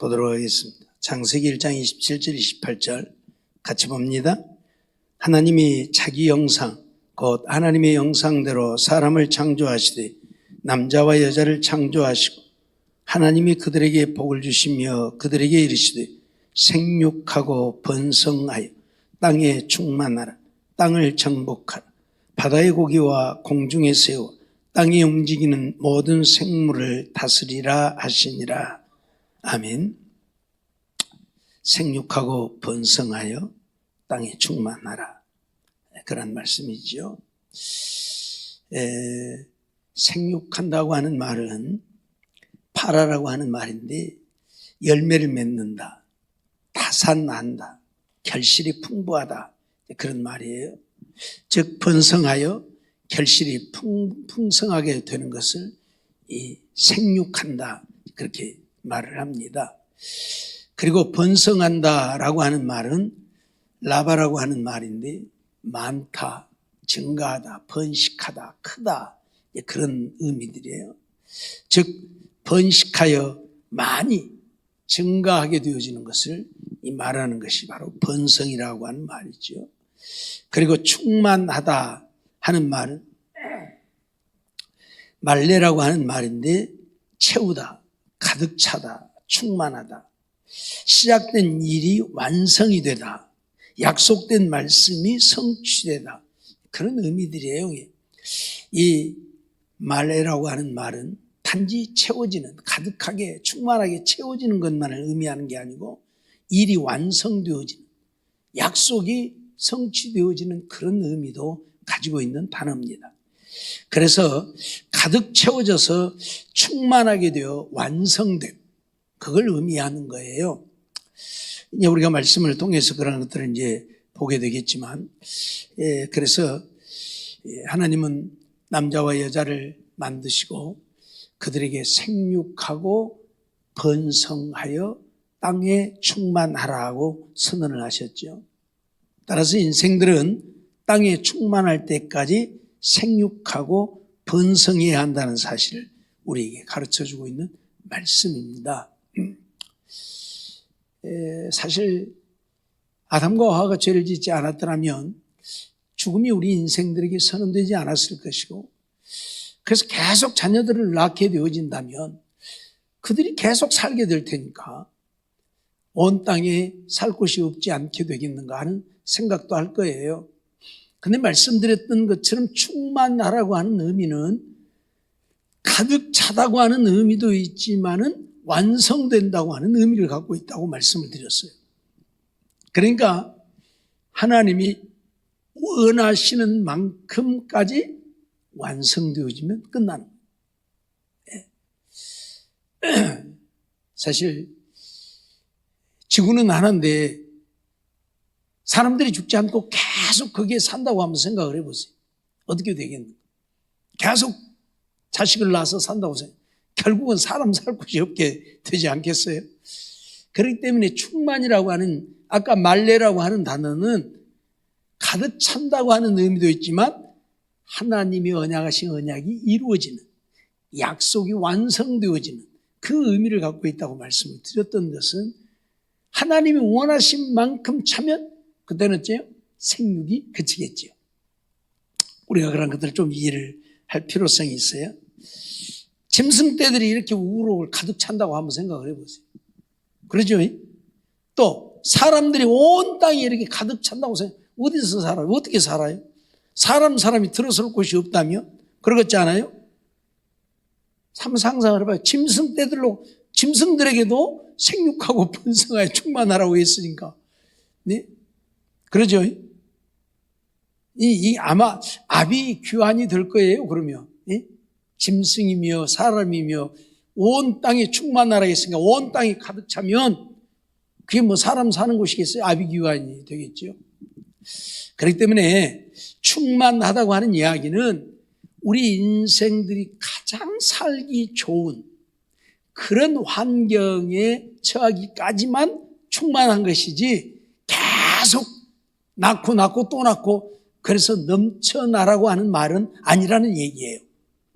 보도록 하겠습니다. 창세기 1장 27절 28절 같이 봅니다. 하나님이 자기 형상 곧 하나님의 형상대로 사람을 창조하시되 남자와 여자를 창조하시고 하나님이 그들에게 복을 주시며 그들에게 이르시되 생육하고 번성하여 땅에 충만하라. 땅을 정복하라. 바다의 고기와 공중의 새와 땅에 움직이는 모든 생물을 다스리라 하시니라. 아멘. 생육하고 번성하여 땅에 충만하라. 그런 말씀이죠. 생육한다고 하는 말은 파라라고 하는 말인데 열매를 맺는다, 다산난다, 결실이 풍부하다, 그런 말이에요. 즉 번성하여 결실이 풍성하게 되는 것을 생육한다, 그렇게 말을 합니다. 그리고 번성한다라고 하는 말은 라바라고 하는 말인데 많다, 증가하다, 번식하다, 크다, 그런 의미들이에요. 즉 번식하여 많이 증가하게 되어지는 것을 말하는 것이 바로 번성이라고 하는 말이죠. 그리고 충만하다 하는 말은 말레라고 하는 말인데 채우다, 가득 차다, 충만하다, 시작된 일이 완성이 되다, 약속된 말씀이 성취되다, 그런 의미들이에요. 이 말레라고 하는 말은 단지 채워지는, 가득하게 충만하게 채워지는 것만을 의미하는 게 아니고 일이 완성되어지는, 약속이 성취되어지는 그런 의미도 가지고 있는 단어입니다. 그래서 가득 채워져서 충만하게 되어 완성됨, 그걸 의미하는 거예요. 이제 우리가 말씀을 통해서 그런 것들을 이제 보게 되겠지만, 그래서 하나님은 남자와 여자를 만드시고 그들에게 생육하고 번성하여 땅에 충만하라고 선언을 하셨죠. 따라서 인생들은 땅에 충만할 때까지 생육하고 번성해야 한다는 사실을 우리에게 가르쳐주고 있는 말씀입니다. 사실 아담과 하와가 죄를 짓지 않았더라면 죽음이 우리 인생들에게 선언되지 않았을 것이고, 그래서 계속 자녀들을 낳게 되어진다면 그들이 계속 살게 될 테니까 온 땅에 살 곳이 없지 않게 되겠는가 하는 생각도 할 거예요. 근데 말씀드렸던 것처럼 충만하라고 하는 의미는 가득 차다고 하는 의미도 있지만은 완성된다고 하는 의미를 갖고 있다고 말씀을 드렸어요. 그러니까 하나님이 원하시는 만큼까지 완성되어지면 끝나는 거예요. 사실 지구는 하나인데 사람들이 죽지 않고 계속 거기에 산다고 한번 생각을 해보세요. 어떻게 되겠는가? 계속 자식을 낳아서 산다고 생각해요. 결국은 사람 살 곳이 없게 되지 않겠어요? 그렇기 때문에 충만이라고 하는, 아까 말레라고 하는 단어는 가득 찬다고 하는 의미도 있지만 하나님이 언약하신 언약이 이루어지는, 약속이 완성되어지는 그 의미를 갖고 있다고 말씀을 드렸던 것은, 하나님이 원하신 만큼 차면 그때는 생육이 그치겠죠. 우리가 그런 것들을 좀 이해를 할 필요성이 있어요. 짐승떼들이 이렇게 우럭을 가득 찬다고 한번 생각을 해보세요. 그러죠? 또 사람들이 온 땅에 이렇게 가득 찬다고 생각해요. 어디서 살아요? 어떻게 살아요? 사람이 들어설 곳이 없다며? 그러겠지 않아요? 한번 상상을 해봐요. 짐승들에게도 생육하고 번성하여 충만하라고 했으니까. 네? 그러죠? 아마 아비 규환이 될 거예요, 그러면. 네? 짐승이며 사람이며 온 땅에 충만하라 했으니까 온 땅이 가득 차면 그게 뭐 사람 사는 곳이겠어요? 아비 규환이 되겠죠. 그렇기 때문에 충만하다고 하는 이야기는 우리 인생들이 가장 살기 좋은 그런 환경에 처하기까지만 충만한 것이지, 계속 낳고 또 낳고 그래서 넘쳐나라고 하는 말은 아니라는 얘기예요.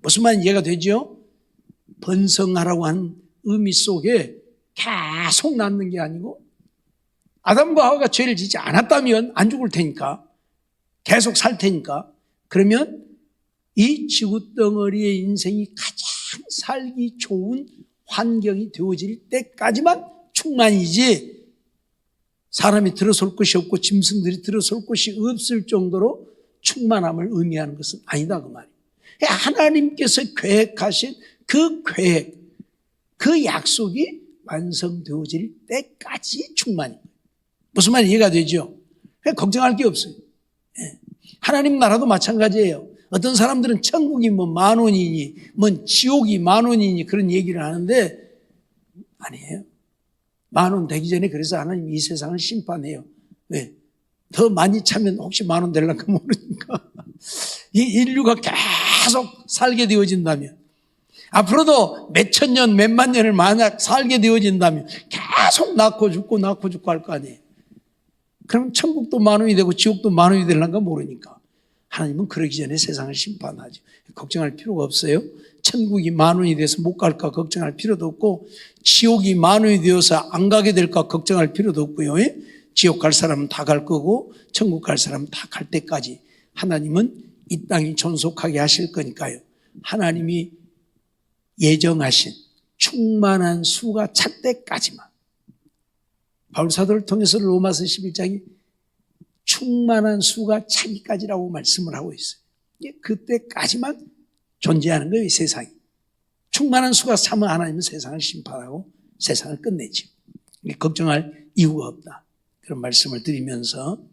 무슨 말인지 이해가 되죠? 번성하라고 하는 의미 속에 계속 낳는 게 아니고 아담과 하와가 죄를 짓지 않았다면 안 죽을 테니까 계속 살 테니까 그러면 이 지구 덩어리의 인생이 가장 살기 좋은 환경이 되어질 때까지만 충만이지 사람이 들어설 것이 없고 짐승들이 들어설 것이 없을 정도로 충만함을 의미하는 것은 아니다 그 말이에요. 하나님께서 계획하신 그 계획, 그 약속이 완성되어질 때까지 충만입니다. 무슨 말이 이해가 되죠? 걱정할 게 없어요. 하나님 나라도 마찬가지예요. 어떤 사람들은 천국이 뭐 10,000원이니 뭐 지옥이 10,000원이니 그런 얘기를 하는데 아니에요. 10,000원 되기 전에 그래서 하나님 이 세상을 심판해요. 왜? 더 많이 차면 혹시 10,000원 되려까 모르니까. 이 인류가 계속 살게 되어진다면 앞으로도 몇천 년, 몇만 년을 만약 살게 되어진다면 계속 낳고 죽고 할 거 아니에요. 그럼 천국도 10,000원이 되고 지옥도 10,000원이 되려까 모르니까 하나님은 그러기 전에 세상을 심판하죠. 걱정할 필요가 없어요. 천국이 10,000원이 돼서 못 갈까 걱정할 필요도 없고 지옥이 10,000원이 되어서 안 가게 될까 걱정할 필요도 없고요. 지옥 갈 사람은 다 갈 거고 천국 갈 사람은 다 갈 때까지 하나님은 이 땅이 존속하게 하실 거니까요. 하나님이 예정하신 충만한 수가 찰 때까지만 바울 사도를 통해서 로마서 11장이 충만한 수가 차기까지라고 말씀을 하고 있어요. 그때까지만 존재하는 거예요, 이 세상이. 충만한 수가 차면 하나님은 세상을 심판하고 세상을 끝내죠. 걱정할 이유가 없다. 그런 말씀을 드리면서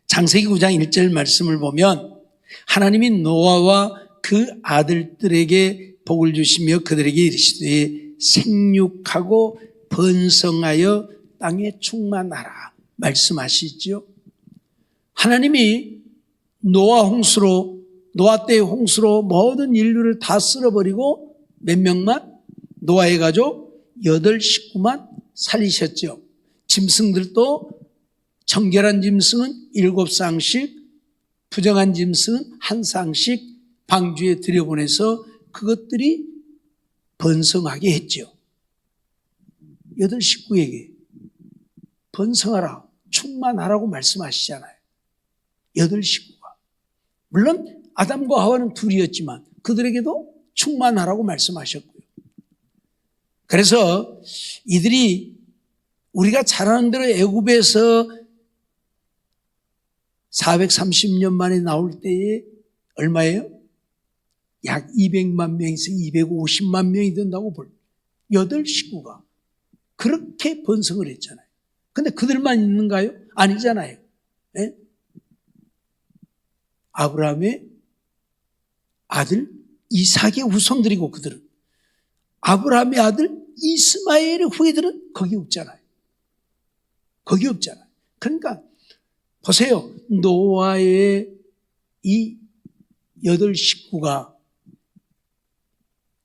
창세기 9장 1절 말씀을 보면 하나님이 노아와 그 아들들에게 복을 주시며 그들에게 이르시되 생육하고 번성하여 땅에 충만하라 말씀하시죠. 하나님이 노아 때의 홍수로 모든 인류를 다 쓸어버리고 몇 명만? 노아의 가족 8 식구만 살리셨죠. 짐승들도 청결한 짐승은 7쌍씩, 부정한 짐승은 1쌍씩 방주에 들여보내서 그것들이 번성하게 했죠. 8 식구에게 번성하라, 충만하라고 말씀하시잖아요. 8 식구가. 물론 아담과 하와는 둘이었지만 그들에게도 충만하라고 말씀하셨고요. 그래서 이들이 우리가 잘 아는 대로 애굽에서 430년 만에 나올 때에 얼마예요? 약 200만 명에서 250만 명이 된다고 볼 8 식구가 그렇게 번성을 했잖아요. 근데 그들만 있는가요? 아니잖아요. 네? 아브라함의 아들 이삭의 후손들이고 그들은 아브라함의 아들 이스마엘의 후예들은 거기 없잖아요. 거기 없잖아요. 그러니까 보세요. 노아의 이 8 식구가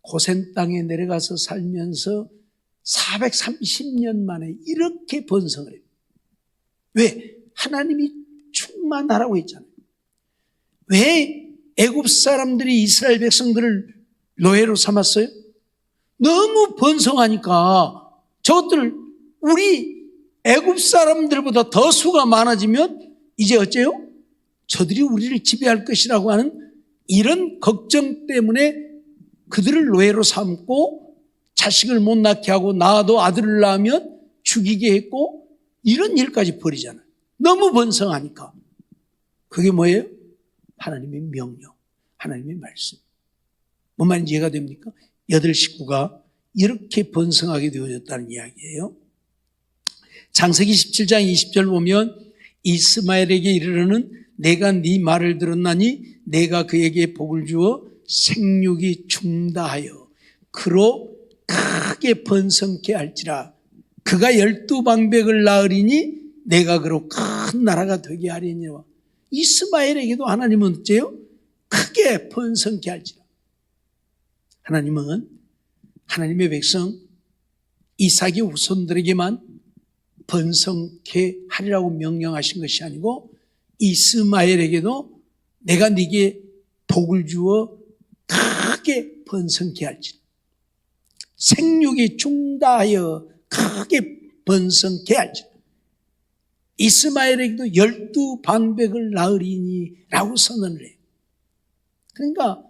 고센 땅에 내려가서 살면서 430년 만에 이렇게 번성을 해요. 왜? 하나님이 충만하라고 했잖아요. 왜 애굽 사람들이 이스라엘 백성들을 노예로 삼았어요? 너무 번성하니까 저것들 우리 애굽 사람들보다 더 수가 많아지면 이제 어째요? 저들이 우리를 지배할 것이라고 하는 이런 걱정 때문에 그들을 노예로 삼고 자식을 못 낳게 하고 낳아도 아들을 낳으면 죽이게 했고 이런 일까지 벌이잖아요. 너무 번성하니까. 그게 뭐예요? 하나님의 명령, 하나님의 말씀. 뭔 말인지 이해가 됩니까? 8 식구가 이렇게 번성하게 되어졌다는 이야기예요. 창세기 17장 20절 보면 이스마엘에게 이르러는 내가 네 말을 들었나니 내가 그에게 복을 주어 생육이 충다하여 그로 크게 번성케 할지라 그가 12방백을 낳으리니 내가 그로 큰 나라가 되게 하리니와. 이스마엘에게도 하나님은 어째요? 크게 번성케 할지라. 하나님은 하나님의 백성 이삭의 후손들에게만 번성케 하리라고 명령하신 것이 아니고 이스마엘에게도 내가 네게 복을 주어 크게 번성케 할지라. 생육이 중다하여 크게 번성케 할지라. 이스마엘에게도 12방백을 낳으리니 라고 선언을 해요. 그러니까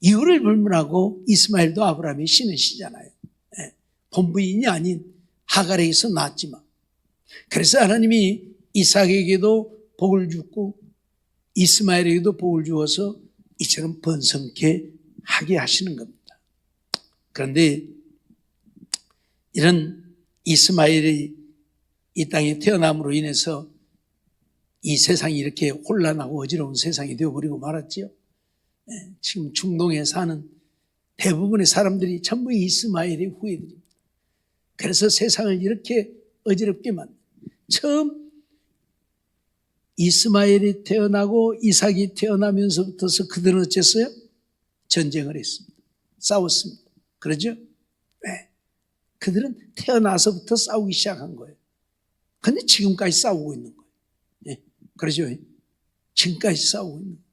이유를 불문하고 이스마엘도 아브라함이 신으시잖아요. 본부인이 아닌 하갈에게서 낳았지만. 그래서 하나님이 이삭에게도 복을 주고 이스마엘에게도 복을 주어서 이처럼 번성케 하게 하시는 겁니다. 그런데 이런 이스마엘이 이 땅에 태어남으로 인해서 이 세상이 이렇게 혼란하고 어지러운 세상이 되어버리고 말았지요. 지금 중동에 사는 대부분의 사람들이 전부 이스마엘의 후예들입니다. 그래서 세상을 이렇게 어지럽게 만든, 처음 이스마엘이 태어나고 이삭이 태어나면서부터서 그들은 어쨌어요? 전쟁을 했습니다. 싸웠습니다. 그러죠? 네. 그들은 태어나서부터 싸우기 시작한 거예요. 근데 지금까지 싸우고 있는 거예요. 네. 그러죠? 지금까지 싸우고 있는 거예요.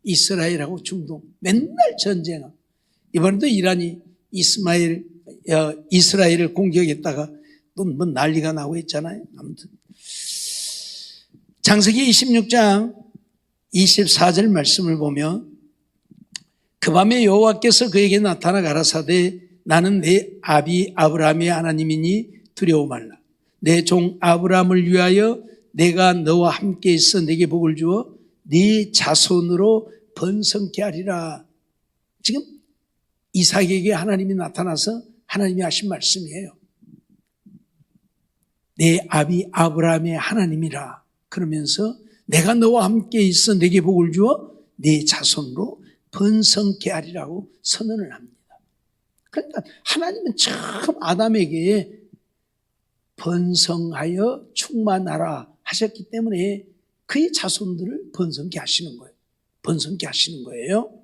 이스라엘하고 중동 맨날 전쟁하고, 이번에도 이란이 이스라엘을 공격했다가 또 뭐 난리가 나고 있잖아요. 아무튼 창세기 26장 24절 말씀을 보면, 그 밤에 여호와께서 그에게 나타나 가라사대 나는 내 아비 아브라함의 하나님이니 두려워 말라. 내 종 아브라함을 위하여 내가 너와 함께 있어 내게 복을 주어 네 자손으로 번성케 하리라. 지금 이삭에게 하나님이 나타나서 하나님이 하신 말씀이에요. 내 아비 아브라함의 하나님이라. 그러면서 내가 너와 함께 있어 내게 복을 주어 네 자손으로 번성케 하리라고 선언을 합니다. 그러니까 하나님은 처음 아담에게 번성하여 충만하라 하셨기 때문에 그의 자손들을 번성케 하시는 거예요. 번성케 하시는 거예요.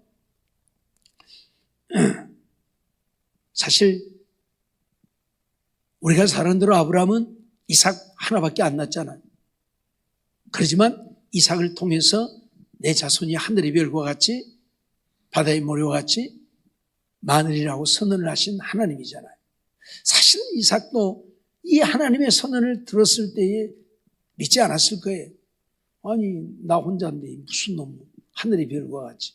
사실 우리가 사는 대로 아브라함은 이삭 하나밖에 안 낳았잖아요. 그렇지만 이삭을 통해서 내 자손이 하늘의 별과 같이 바다의 모래와 같이 많으리라고 선언을 하신 하나님이잖아요. 사실은 이삭도 이 하나님의 선언을 들었을 때에 믿지 않았을 거예요. 아니 나 혼자인데 무슨 놈 하늘의 별과 같이.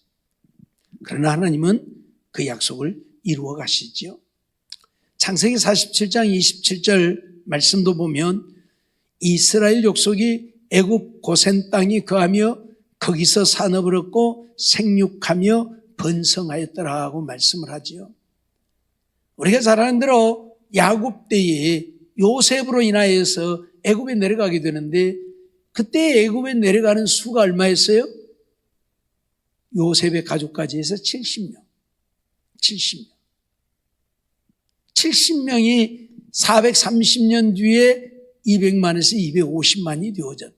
그러나 하나님은 그 약속을 이루어 가시죠. 창세기 47장 27절 말씀도 보면 이스라엘 족속이 애굽 고센 땅이 거하며 거기서 산업을 얻고 생육하며 번성하였더라고 말씀을 하지요. 우리가 잘 아는 대로 야곱 때에 요셉으로 인하여서 애굽에 내려가게 되는데, 그때 애굽에 내려가는 수가 얼마였어요? 요셉의 가족까지 해서 70명. 70명이 430년 뒤에 200만에서 250만이 되어졌다.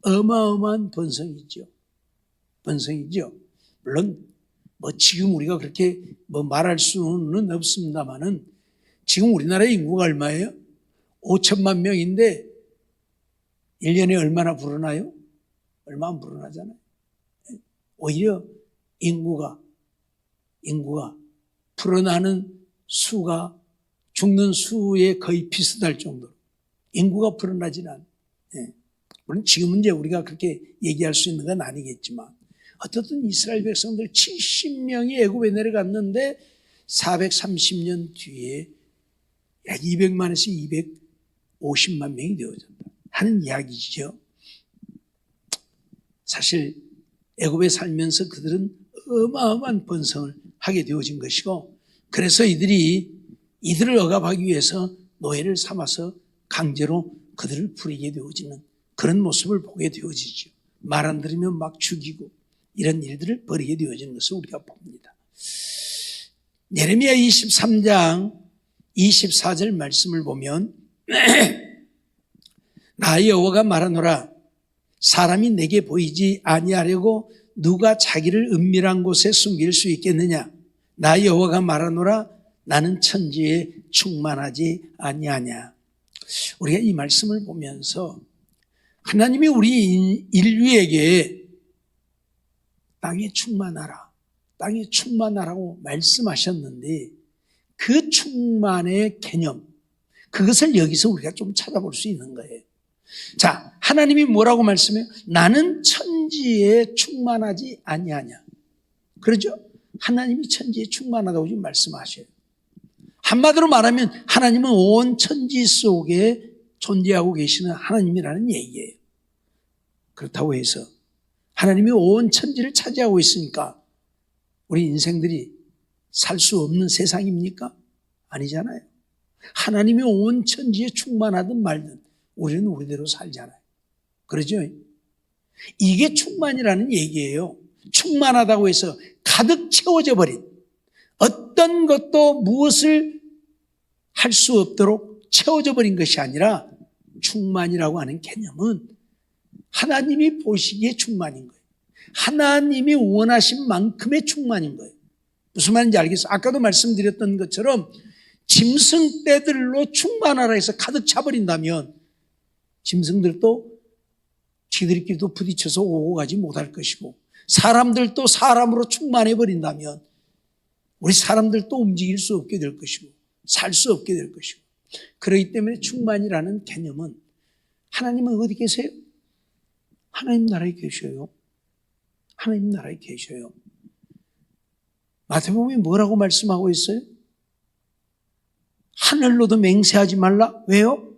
어마어마한 번성이죠. 물론 지금 우리가 그렇게 말할 수는 없습니다만은, 지금 우리나라 인구가 얼마예요? 5천만 명인데 1년에 얼마나 불어나요? 얼마 안 불어나잖아요. 오히려 인구가 불어나는 수가 죽는 수에 거의 비슷할 정도로 인구가 불어나지는 않아요. 물론 지금은 이제 우리가 그렇게 얘기할 수 있는 건 아니겠지만, 어떻든 이스라엘 백성들 70명이 애굽에 내려갔는데 430년 뒤에 약 200만에서 250만 명이 되어졌다 하는 이야기죠. 사실 애굽에 살면서 그들은 어마어마한 번성을 하게 되어진 것이고, 그래서 이들을 억압하기 위해서 노예를 삼아서 강제로 그들을 부리게 되어지는 그런 모습을 보게 되어지죠. 말 안 들으면 막 죽이고 이런 일들을 벌이게 되어지는 것을 우리가 봅니다. 예레미야 23장 24절 말씀을 보면 나 여호와가 말하노라. 사람이 내게 보이지 아니하려고 누가 자기를 은밀한 곳에 숨길 수 있겠느냐. 나 여호와가 말하노라. 나는 천지에 충만하지 아니하냐. 우리가 이 말씀을 보면서 하나님이 우리 인류에게 땅에 충만하라고 말씀하셨는데, 그 충만의 개념, 그것을 여기서 우리가 좀 찾아볼 수 있는 거예요. 자, 하나님이 뭐라고 말씀해요? 나는 천지에 충만하지 아니하냐. 그러죠? 하나님이 천지에 충만하다고 지금 말씀하셔요. 한마디로 말하면 하나님은 온 천지 속에 존재하고 계시는 하나님이라는 얘기예요. 그렇다고 해서 하나님이 온 천지를 차지하고 있으니까 우리 인생들이 살 수 없는 세상입니까? 아니잖아요. 하나님이 온 천지에 충만하든 말든 우리는 우리대로 살잖아요. 그러죠? 이게 충만이라는 얘기예요. 충만하다고 해서 가득 채워져 버린, 어떤 것도 무엇을 할 수 없도록 채워져 버린 것이 아니라, 충만이라고 하는 개념은 하나님이 보시기에 충만인 거예요. 하나님이 원하신 만큼의 충만인 거예요. 무슨 말인지 알겠어요? 아까도 말씀드렸던 것처럼 짐승떼들로 충만하라 해서 가득 차버린다면 짐승들도 지들끼리도 부딪혀서 오고 가지 못할 것이고, 사람들도 사람으로 충만해버린다면 우리 사람들도 움직일 수 없게 될 것이고 살 수 없게 될 것이고. 그렇기 때문에 충만이라는 개념은, 하나님은 어디 계세요? 하나님 나라에 계셔요. 하나님 나라에 계셔요. 마태복음이 뭐라고 말씀하고 있어요? 하늘로도 맹세하지 말라. 왜요?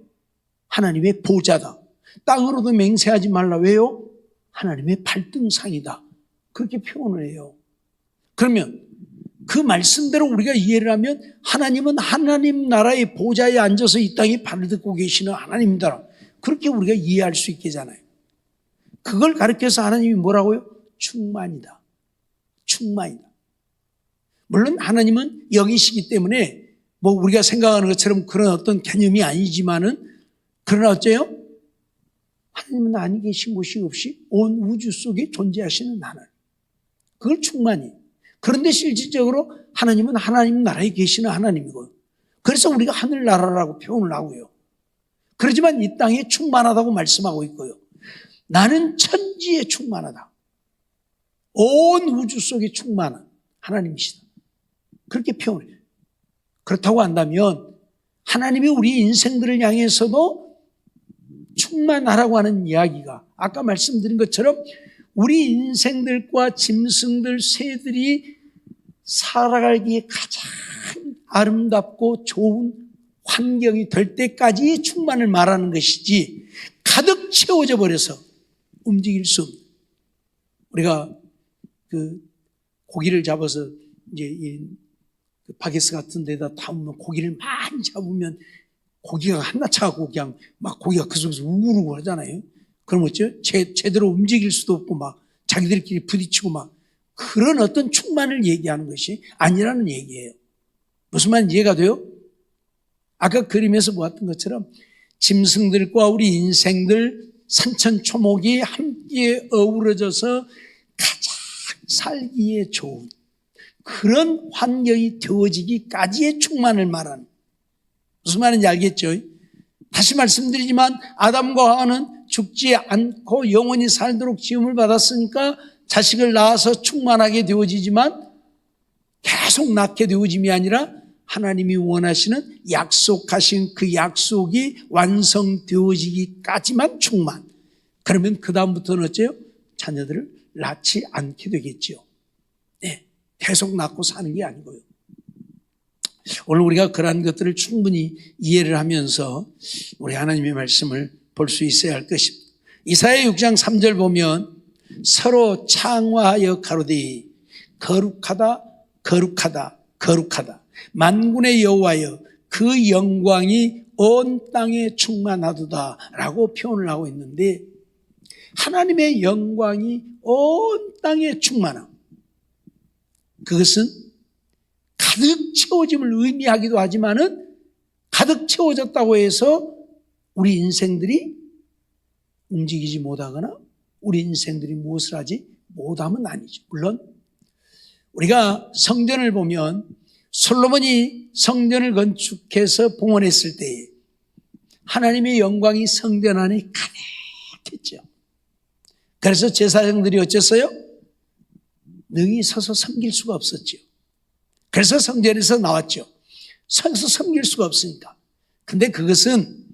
하나님의 보좌다. 땅으로도 맹세하지 말라. 왜요? 하나님의 발등상이다. 그렇게 표현을 해요. 그러면 그 말씀대로 우리가 이해를 하면 하나님은 하나님 나라의 보좌에 앉아서 이 땅에 발을 딛고 계시는 하나님이다. 그렇게 우리가 이해할 수 있겠잖아요. 그걸 가르쳐서 하나님이 뭐라고요? 충만이다. 충만이다. 물론 하나님은 영이시기 때문에 뭐 우리가 생각하는 것처럼 그런 어떤 개념이 아니지만은, 그러나 어째요? 하나님은 아니 계신 곳이 없이 온 우주 속에 존재하시는 하나님. 그걸 충만이에요. 그런데 실질적으로 하나님은 하나님 나라에 계시는 하나님이고요. 그래서 우리가 하늘나라라고 표현을 하고요. 그렇지만 이 땅에 충만하다고 말씀하고 있고요. 나는 천지에 충만하다. 온 우주 속에 충만한 하나님이시다. 그렇게 표현해요. 그렇다고 한다면 하나님이 우리 인생들을 향해서도 충만하라고 하는 이야기가, 아까 말씀드린 것처럼 우리 인생들과 짐승들, 새들이 살아가기에 가장 아름답고 좋은 환경이 될 때까지 충만을 말하는 것이지, 가득 채워져 버려서 움직일 수 없는. 우리가 그 고기를 잡아서 이제 이 바게스 같은 데다 담으면, 고기를 많이 잡으면 고기가 한낱 차고 그냥 막 고기가 그 속에서 우글우글 하잖아요. 그럼 어째요? 제대로 움직일 수도 없고 막 자기들끼리 부딪히고 막, 그런 어떤 충만을 얘기하는 것이 아니라는 얘기예요. 무슨 말인지 이해가 돼요? 아까 그림에서 보았던 것처럼 짐승들과 우리 인생들, 산천초목이 함께 어우러져서 가장 살기에 좋은 그런 환경이 되어지기까지의 충만을 말하는, 무슨 말인지 알겠죠? 다시 말씀드리지만 아담과 하와는 죽지 않고 영원히 살도록 지음을 받았으니까 자식을 낳아서 충만하게 되어지지만 계속 낳게 되어짐이 아니라 하나님이 원하시는 약속하신 그 약속이 완성되어지기까지만 충만. 그러면 그 다음부터는 어째요? 자녀들을 낳지 않게 되겠죠. 네, 계속 낳고 사는 게 아니고요. 오늘 우리가 그러한 것들을 충분히 이해를 하면서 우리 하나님의 말씀을 볼 수 있어야 할 것입니다. 이사야 6장 3절 보면 서로 창화하여 가로되 거룩하다 거룩하다 거룩하다 만군의 여호와여 그 영광이 온 땅에 충만하도다 라고 표현을 하고 있는데, 하나님의 영광이 온 땅에 충만함, 그것은 가득 채워짐을 의미하기도 하지만은 가득 채워졌다고 해서 우리 인생들이 움직이지 못하거나 우리 인생들이 무엇을 하지 못하면 아니죠. 물론 우리가 성전을 보면 솔로몬이 성전을 건축해서 봉헌했을 때에 하나님의 영광이 성전 안에 가득했죠. 그래서 제사장들이 어쨌어요? 능히 서서 섬길 수가 없었죠. 그래서 성전에서 나왔죠. 서서 섬길 수가 없으니까. 근데 그것은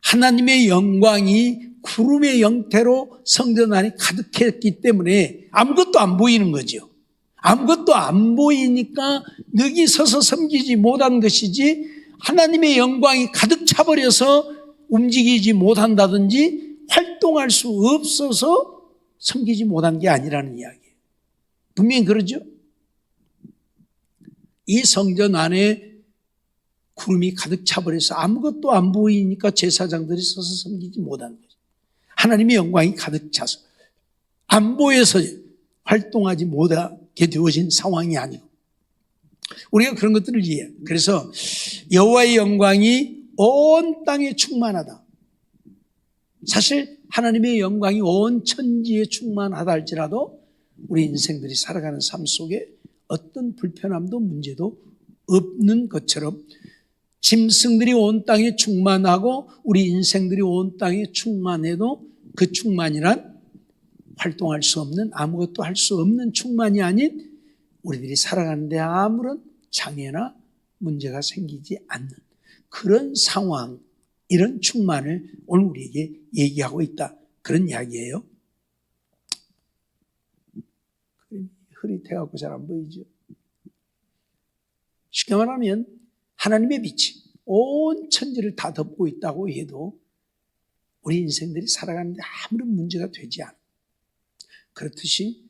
하나님의 영광이 구름의 형태로 성전 안에 가득했기 때문에 아무것도 안 보이는 거죠. 아무것도 안 보이니까 여기 서서 섬기지 못한 것이지, 하나님의 영광이 가득 차버려서 움직이지 못한다든지 활동할 수 없어서 섬기지 못한 게 아니라는 이야기예요. 분명히 그러죠. 이 성전 안에 구름이 가득 차버려서 아무것도 안 보이니까 제사장들이 서서 섬기지 못한 거죠. 하나님의 영광이 가득 차서 안 보여서 활동하지 못하게 되어진 상황이 아니고, 우리가 그런 것들을 이해해요. 그래서 여호와의 영광이 온 땅에 충만하다. 사실 하나님의 영광이 온 천지에 충만하다 할지라도 우리 인생들이 살아가는 삶 속에 어떤 불편함도 문제도 없는 것처럼, 짐승들이 온 땅에 충만하고 우리 인생들이 온 땅에 충만해도 그 충만이란 활동할 수 없는, 아무것도 할 수 없는 충만이 아닌 우리들이 살아가는데 아무런 장애나 문제가 생기지 않는 그런 상황, 이런 충만을 오늘 우리에게 얘기하고 있다, 그런 이야기예요. 흐릿해갖고 잘 안 보이죠. 쉽게 말하면 하나님의 빛이 온 천지를 다 덮고 있다고 해도 우리 인생들이 살아가는데 아무런 문제가 되지 않아. 그렇듯이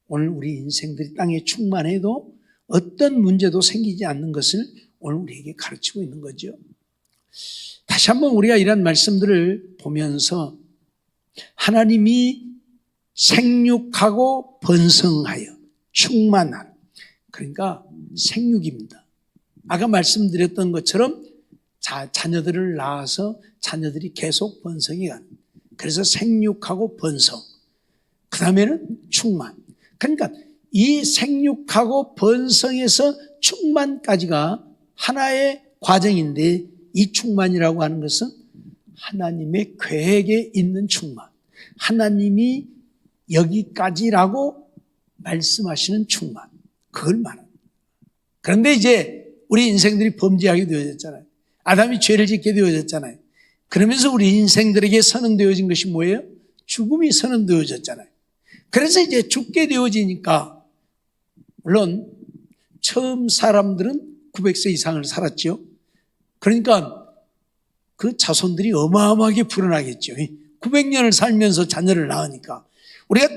오늘 우리 인생들이 땅에 충만해도 어떤 문제도 생기지 않는 것을 오늘 우리에게 가르치고 있는 거죠. 다시 한번 우리가 이런 말씀들을 보면서 하나님이 생육하고 번성하여 충만한, 그러니까 생육입니다. 아까 말씀드렸던 것처럼 자녀들을 낳아서 자녀들이 계속 번성해 가는, 그래서 생육하고 번성, 그 다음에는 충만. 그러니까 이 생육하고 번성에서 충만까지가 하나의 과정인데, 이 충만이라고 하는 것은 하나님의 계획에 있는 충만, 하나님이 여기까지라고 말씀하시는 충만, 그걸 말합니다. 그런데 이제 우리 인생들이 범죄하게 되어졌잖아요. 아담이 죄를 짓게 되어졌잖아요. 그러면서 우리 인생들에게 선언되어진 것이 뭐예요? 죽음이 선언되어졌잖아요. 그래서 이제 죽게 되어지니까, 물론 처음 사람들은 900세 이상을 살았죠. 그러니까 그 자손들이 어마어마하게 불어나겠죠. 900년을 살면서 자녀를 낳으니까. 우리가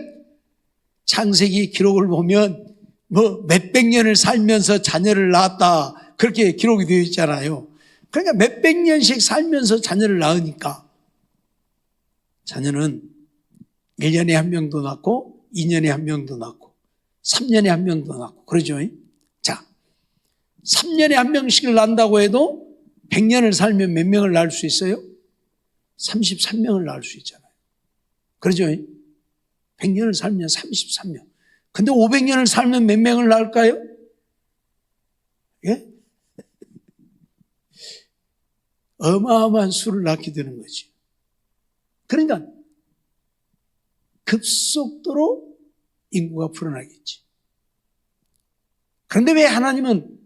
창세기 기록을 보면 뭐 몇백 년을 살면서 자녀를 낳았다, 그렇게 기록이 되어 있잖아요. 그러니까 몇백 년씩 살면서 자녀를 낳으니까 자녀는 1년에 한 명도 낳고 2년에 한 명도 낳고 3년에 한 명도 낳고 그러죠. 자, 3년에 한 명씩을 낳는다고 해도 100년을 살면 몇 명을 낳을 수 있어요? 33명을 낳을 수 있잖아요. 그러죠. 100년을 살면 33명. 근데 500년을 살면 몇 명을 낳을까요? 예? 어마어마한 수를 낳게 되는 거지. 그러니까 급속도로 인구가 불어나겠지. 그런데 왜 하나님은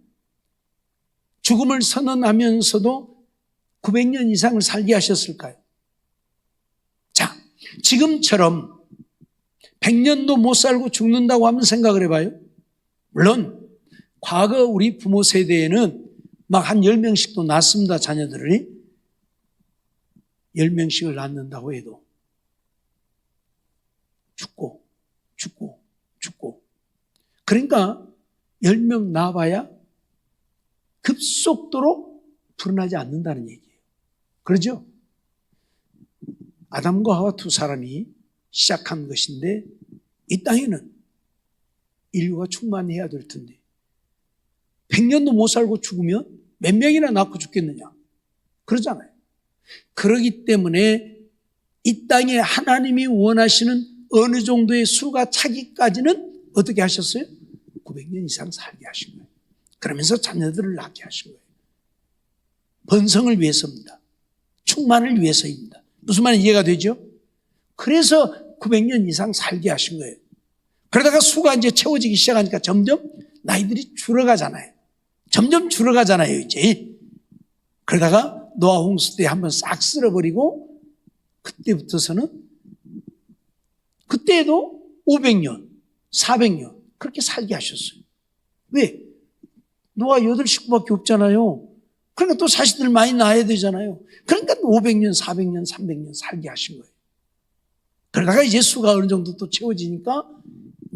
죽음을 선언하면서도 900년 이상을 살게 하셨을까요? 자, 지금처럼 100년도 못 살고 죽는다고 하면 생각을 해봐요. 물론 과거 우리 부모 세대에는 막 한 10명씩도 낳습니다. 자녀들이 10명씩을 낳는다고 해도 죽고 그러니까 10명 낳아봐야 급속도로 불어나지 않는다는 얘기예요. 그러죠? 아담과 하와 두 사람이 시작한 것인데, 이 땅에는 인류가 충만해야 될 텐데 100년도 못 살고 죽으면 몇 명이나 낳고 죽겠느냐, 그러잖아요. 그러기 때문에 이 땅에 하나님이 원하시는 어느 정도의 수가 차기까지는 어떻게 하셨어요? 900년 이상 살게 하신 거예요. 그러면서 자녀들을 낳게 하신 거예요. 번성을 위해서입니다. 충만을 위해서입니다. 무슨 말인지 이해가 되죠? 그래서 900년 이상 살게 하신 거예요. 그러다가 수가 이제 채워지기 시작하니까 점점 나이들이 줄어가잖아요. 점점 줄어가잖아요, 이제. 그러다가 노아 홍수 때 한번 싹 쓸어버리고 그때부터서는 그때도 500년, 400년 그렇게 살게 하셨어요. 왜? 노아 8식구밖에 없잖아요. 그러니까 또 자식들 많이 낳아야 되잖아요. 그러니까 500년, 400년, 300년 살게 하신 거예요. 그러다가 이제 수가 어느 정도 또 채워지니까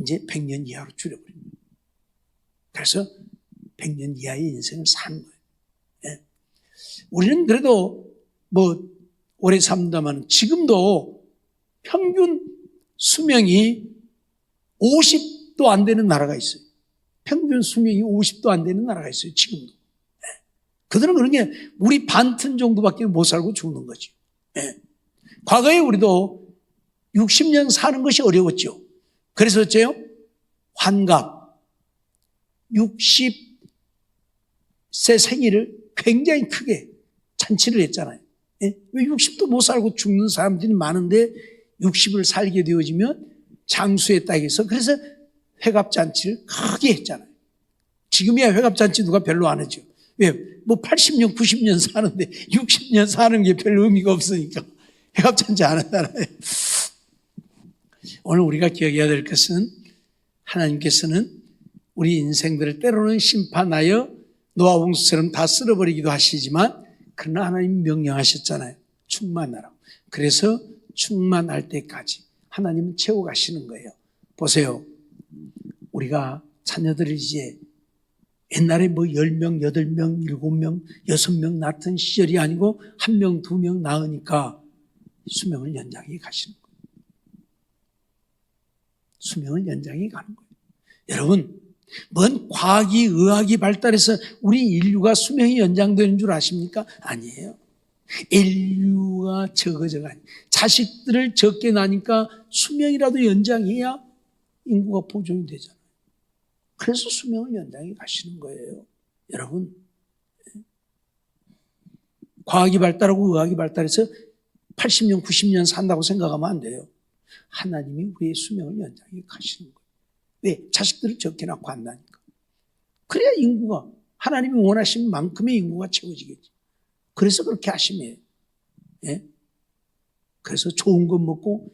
이제 100년 이하로 줄여버립니다. 그래서 100년 이하의 인생을 사는 거예요. 예. 우리는 그래도 뭐 오래 삽니다만 지금도 평균 수명이 50도 안 되는 나라가 있어요. 평균 수명이 50도 안 되는 나라가 있어요. 지금도. 예. 그들은 그런 게 우리 반튼 정도밖에 못 살고 죽는 거죠. 예. 과거에 우리도 60년 사는 것이 어려웠죠. 그래서 어째요? 환갑 60세 생일을 굉장히 크게 잔치를 했잖아요. 예? 왜 60도 못 살고 죽는 사람들이 많은데 60을 살게 되어지면 장수의 땅에서 그래서 회갑잔치를 크게 했잖아요. 지금이야 회갑잔치 누가 별로 안 하죠. 왜? 뭐 80년, 90년 사는데 60년 사는 게 별 의미가 없으니까 회갑잔치 안 한다나요. 오늘 우리가 기억해야 될 것은 하나님께서는 우리 인생들을 때로는 심판하여 노아 홍수처럼 다 쓸어버리기도 하시지만 그러나 하나님이 명령하셨잖아요. 충만하라고. 그래서 충만할 때까지 하나님은 채워가시는 거예요. 보세요. 우리가 자녀들을 이제 옛날에 뭐 10명, 8명, 7명, 6명 낳던 시절이 아니고 1명, 2명 낳으니까 수명을 연장해 가시는 거예요. 수명을 연장해 가는 거예요. 여러분, 뭔 과학이, 의학이 발달해서 우리 인류가 수명이 연장되는 줄 아십니까? 아니에요. 인류가 적어져가 자식들을 적게 낳으니까 수명이라도 연장해야 인구가 보존이 되잖아요. 그래서 수명을 연장해 가시는 거예요. 여러분, 과학이 발달하고 의학이 발달해서 80년, 90년 산다고 생각하면 안 돼요. 하나님이 우리의 수명을 연장해 가시는 거예요. 왜? 자식들을 적게 낳고 안 나니까. 그래야 인구가, 하나님이 원하신 만큼의 인구가 채워지겠지. 그래서 그렇게 하심이에요. 예? 그래서 좋은 것 먹고,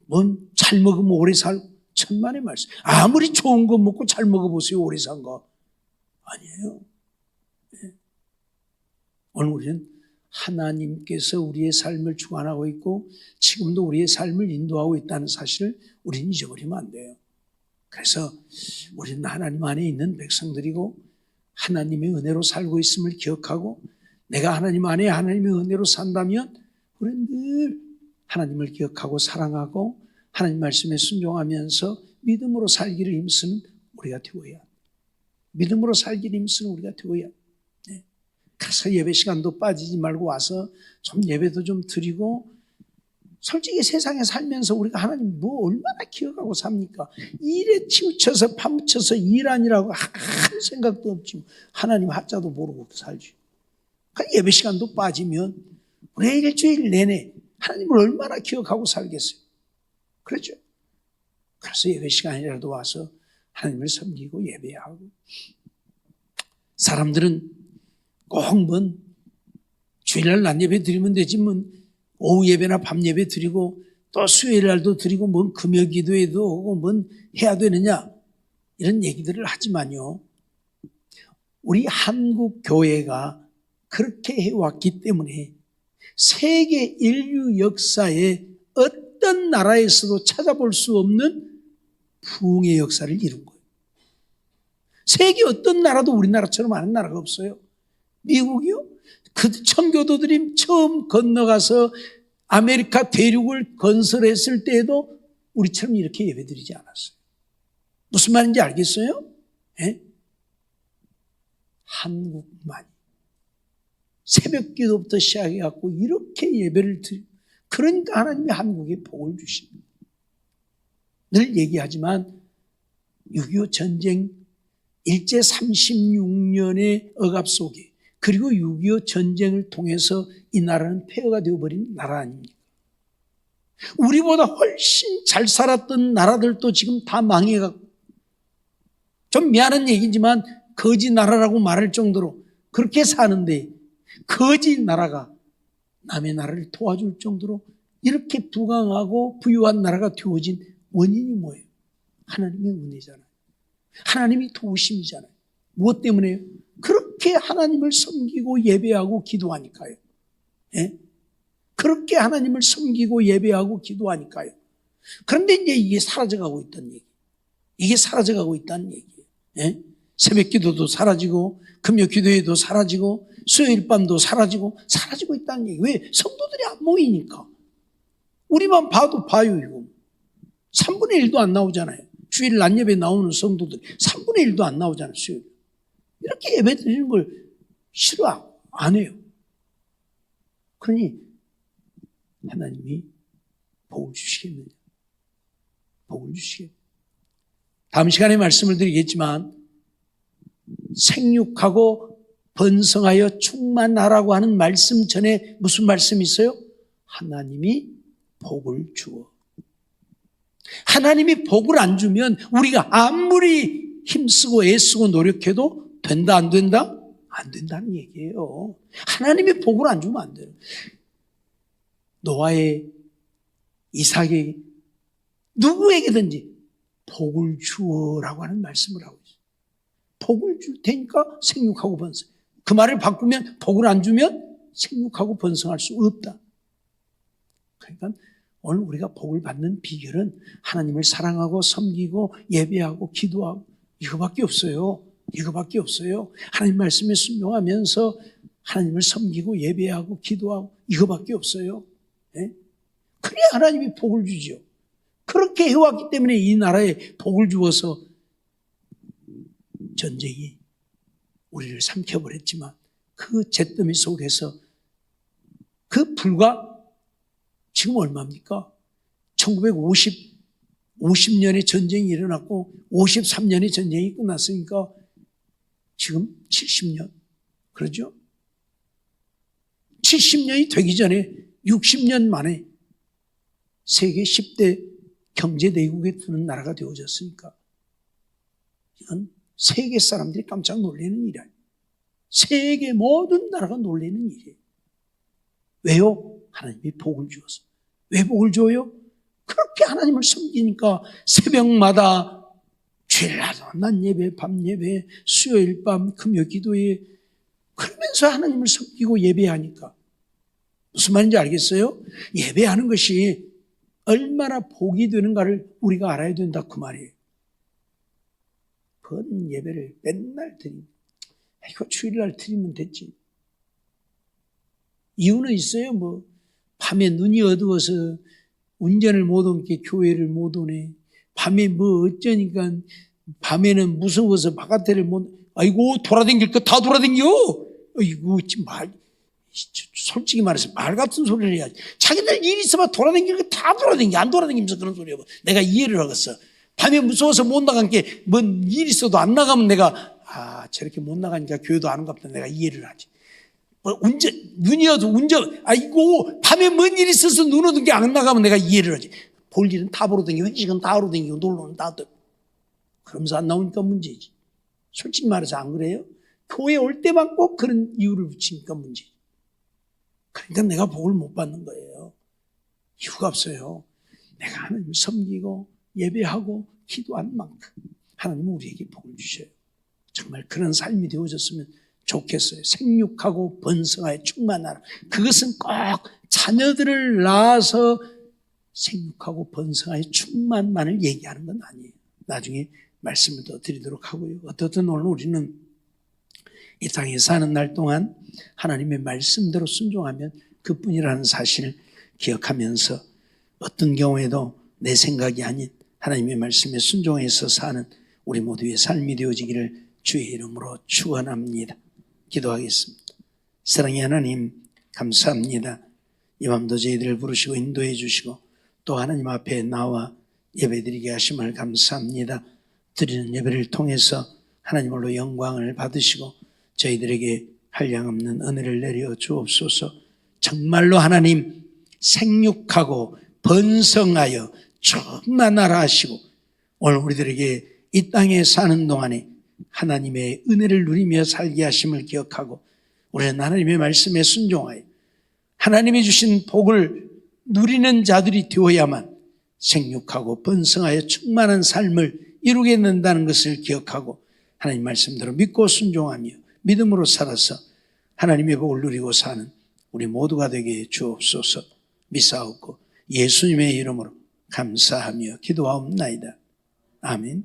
뭔 잘 먹으면 오래 살고, 천만의 말씀. 아무리 좋은 것 먹고 잘 먹어보세요, 오래 산 거. 아니에요. 예? 오늘 우리는 하나님께서 우리의 삶을 주관하고 있고, 지금도 우리의 삶을 인도하고 있다는 사실을 우리는 잊어버리면 안 돼요. 그래서 우리는 하나님 안에 있는 백성들이고 하나님의 은혜로 살고 있음을 기억하고 내가 하나님 안에 하나님의 은혜로 산다면 우리는 늘 하나님을 기억하고 사랑하고 하나님 말씀에 순종하면서 믿음으로 살기를 힘쓰는 우리가 되어야 합니다. 믿음으로 살기를 힘쓰는 우리가 되어야 합니다. 네. 그래서 예배 시간도 빠지지 말고 와서 좀 예배도 좀 드리고 솔직히 세상에 살면서 우리가 하나님 뭐 얼마나 기억하고 삽니까? 일에 치우쳐서 파묻혀서 일 아니라고 아무 생각도 없지. 하나님 하자도 모르고 살지. 그러니까 예배 시간도 빠지면 우리 일주일 내내 하나님을 얼마나 기억하고 살겠어요. 그렇죠? 그래서 예배 시간이라도 와서 하나님을 섬기고 예배하고 사람들은 꼭 뭔 주일날 낮 예배 드리면 되지 뭐 오후 예배나 밤 예배 드리고 또 수요일 날도 드리고 뭔 금요 기도회도 하고 뭔 해야 되느냐 이런 얘기들을 하지만요. 우리 한국 교회가 그렇게 해왔기 때문에 세계 인류 역사에 어떤 나라에서도 찾아볼 수 없는 부흥의 역사를 이룬 거예요. 세계 어떤 나라도 우리나라처럼 하는 나라가 없어요. 미국이요? 그 청교도들이 처음 건너가서 아메리카 대륙을 건설했을 때에도 우리처럼 이렇게 예배드리지 않았어요. 무슨 말인지 알겠어요? 예? 한국만이 새벽 기도부터 시작해갖고 이렇게 예배를 드리고 그러니까 하나님이 한국에 복을 주십니다. 늘 얘기하지만 6.25 전쟁 일제 36년의 억압 속에 그리고 6.25 전쟁을 통해서 이 나라는 폐허가 되어버린 나라 아닙니까? 우리보다 훨씬 잘 살았던 나라들도 지금 다 망해가고 좀 미안한 얘기지만 거지 나라라고 말할 정도로 그렇게 사는데 거지 나라가 남의 나라를 도와줄 정도로 이렇게 부강하고 부유한 나라가 되어진 원인이 뭐예요? 하나님의 은혜잖아요. 하나님이 도우심이잖아요. 무엇 때문에요? 그렇게 하나님을 섬기고 예배하고 기도하니까요. 예? 그렇게 하나님을 섬기고 예배하고 기도하니까요. 그런데 이제 이게 사라져가고 있다는 얘기. 이게 사라져가고 있다는 얘기예요. 예? 새벽 기도도 사라지고 금요 기도회도 사라지고 수요일 밤도 사라지고 있다는 얘기. 왜? 성도들이 안 모이니까. 우리만 봐도 봐요 이거. 3분의 1도 안 나오잖아요. 주일 낮 예배 나오는 성도들 3분의 1도 안 나오잖아요. 수요일. 이렇게 예배 드리는 걸 싫어 안 해요. 그러니 하나님이 복을 주시겠느냐. 복을 주시겠느냐. 다음 시간에 말씀을 드리겠지만 생육하고 번성하여 충만하라고 하는 말씀 전에 무슨 말씀이 있어요? 하나님이 복을 주어. 하나님이 복을 안 주면 우리가 아무리 힘쓰고 애쓰고 노력해도 된다 안 된다? 안 된다는 얘기예요. 하나님이 복을 안 주면 안 돼요. 노아의 이삭의 누구에게든지 복을 주어라고 하는 말씀을 하고 있어요. 복을 줄 테니까 생육하고 번성. 그 말을 바꾸면 복을 안 주면 생육하고 번성할 수 없다. 그러니까 오늘 우리가 복을 받는 비결은 하나님을 사랑하고 섬기고 예배하고 기도하고 이거밖에 없어요. 이거밖에 없어요. 하나님 말씀에 순종하면서 하나님을 섬기고 예배하고 기도하고 이거밖에 없어요. 네? 그래야 하나님이 복을 주죠. 그렇게 해왔기 때문에 이 나라에 복을 주어서 전쟁이 우리를 삼켜버렸지만 그 잿더미 속에서 그 불과 지금 얼마입니까? 50년에 전쟁이 일어났고 53년에 전쟁이 끝났으니까 지금 70년. 그러죠? 70년이 되기 전에 60년 만에 세계 10대 경제대국에 드는 나라가 되어졌으니까 이건 세계 사람들이 깜짝 놀라는 일이에요. 세계 모든 나라가 놀라는 일이에요. 왜요? 하나님이 복을 주어서. 왜 복을 줘요? 그렇게 하나님을 섬기니까 새벽마다 주일날 낮 예배, 밤 예배, 수요일 밤, 금요 기도에 그러면서 하나님을 섬기고 예배하니까 무슨 말인지 알겠어요? 예배하는 것이 얼마나 복이 되는가를 우리가 알아야 된다 그 말이에요. 번 예배를 맨날 드리면 이거 주일날 드리면 됐지. 이유는 있어요. 뭐 밤에 눈이 어두워서 운전을 못 오니까 교회를 못 오네. 밤에 뭐 어쩌니까 밤에는 무서워서 바깥에를 못. 아이고 돌아다닐 거 다 돌아다녀. 아이고 지금 솔직히 말해서 말 같은 소리를 해야지. 자기들 일 있으면 돌아다닐 거 다 돌아다녀. 안 돌아다니면서 그런 소리 해봐. 내가 이해를 하겠어. 밤에 무서워서 못 나간 게 뭔 일 있어도 안 나가면 내가 저렇게 못 나가니까 교회도 안 온갑다. 내가 이해를 하지. 눈이 어두워 아이고 밤에 뭔 일이 있어서 눈 어두운 게 안 나가면 내가 이해를 하지. 볼 일은 다 보러 다니고 회식은 다 하러 다니고 놀러는 다 하고 그러면서 안 나오니까 문제지. 솔직히 말해서 안 그래요? 교회 올 때만 꼭 그런 이유를 붙이니까 문제지. 그러니까 내가 복을 못 받는 거예요. 이유가 없어요. 내가 하나님을 섬기고 예배하고 기도한 만큼 하나님은 우리에게 복을 주셔요. 정말 그런 삶이 되어졌으면 좋겠어요. 생육하고 번성하여 충만하라. 그것은 꼭 자녀들을 낳아서 생육하고 번성하여 충만만을 얘기하는 건 아니에요. 나중에 말씀을 더 드리도록 하고요. 어떻든 오늘 우리는 이 땅에 사는 날 동안 하나님의 말씀대로 순종하면 그뿐이라는 사실을 기억하면서 어떤 경우에도 내 생각이 아닌 하나님의 말씀에 순종해서 사는 우리 모두의 삶이 되어지기를 주의 이름으로 축원합니다. 기도하겠습니다. 사랑의 하나님 감사합니다. 이 밤도 저희들을 부르시고 인도해 주시고 또 하나님 앞에 나와 예배드리게 하심을 감사합니다. 드리는 예배를 통해서 하나님으로 영광을 받으시고 저희들에게 한량없는 은혜를 내려 주옵소서. 정말로 하나님 생육하고 번성하여 충만하라 하시고 오늘 우리들에게 이 땅에 사는 동안에 하나님의 은혜를 누리며 살게 하심을 기억하고 우리는 하나님의 말씀에 순종하여 하나님이 주신 복을 누리는 자들이 되어야만 생육하고 번성하여 충만한 삶을 이루게 된다는 것을 기억하고 하나님 말씀대로 믿고 순종하며 믿음으로 살아서 하나님의 복을 누리고 사는 우리 모두가 되게 주옵소서. 미사옵고 예수님의 이름으로 감사하며 기도하옵나이다. 아멘.